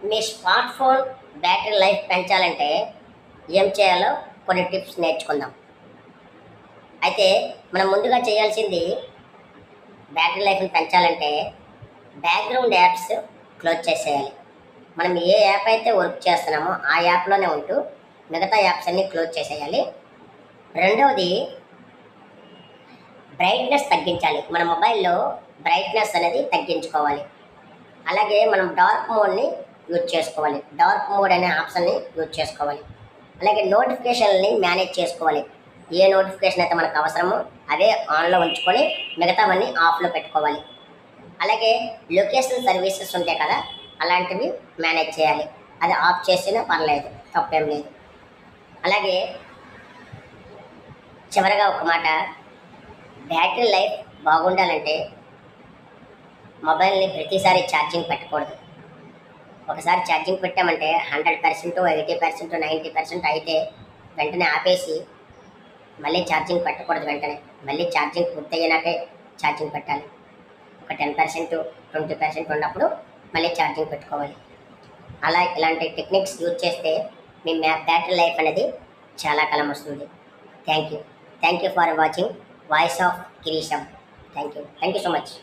మీ smart phone battery life పెంచాలంటే ఏం చేయాలో కొన్ని టిప్స్ నేర్చుకుందాం. అయితే మనం ముందుగా చేయాల్సింది బ్యాటరీ లైఫ్ని పెంచాలంటే బ్యాక్గ్రౌండ్ యాప్స్ క్లోజ్ చేసేయాలి. మనం ఏ యాప్ అయితే వర్క్ చేస్తున్నామో ఆ యాప్లోనే ఉంటూ మిగతా యాప్స్ అన్నీ క్లోజ్ చేసేయాలి. రెండవది బ్రైట్నెస్ తగ్గించాలి. మన మొబైల్లో బ్రైట్నెస్ అనేది తగ్గించుకోవాలి. అలాగే మనం డార్క్ మోడ్ని యూజ్ చేసుకోవాలి. డార్క్ మోడ్ అనే ఆప్షన్ని యూజ్ చేసుకోవాలి. అలాగే నోటిఫికేషన్ని మేనేజ్ చేసుకోవాలి. ఏ నోటిఫికేషన్ అయితే మనకు అవసరమో అదే ఆన్లో ఉంచుకొని మిగతావన్నీ ఆఫ్లో పెట్టుకోవాలి. అలాగే లొకేషన్ సర్వీసెస్ ఉంటాయి కదా, అలాంటివి మేనేజ్ చేయాలి. అది ఆఫ్ చేసినా పర్లేదు, తప్పేం లేదు. అలాగే చివరగా ఒక మాట, బ్యాటరీ లైఫ్ బాగుండాలంటే మొబైల్ని ప్రతిసారి ఛార్జింగ్ పెట్టకూడదు. ఒకసారి ఛార్జింగ్ పెట్టామంటే 100%, 80%, 90% అయితే వెంటనే ఆపేసి మళ్ళీ ఛార్జింగ్ పెట్టకూడదు. వెంటనే మళ్ళీ ఛార్జింగ్ పూర్తయ్యేనాకే ఛార్జింగ్ పెట్టాలి. ఒక 10%, 20% ఉన్నప్పుడు మళ్ళీ ఛార్జింగ్ పెట్టుకోవాలి. ఇలాంటి టెక్నిక్స్ యూజ్ చేస్తే మీ బ్యాటరీ లైఫ్ అనేది చాలా కాలం వస్తుంది. Thank you for watching voice of కిరీశం. Thank you so much.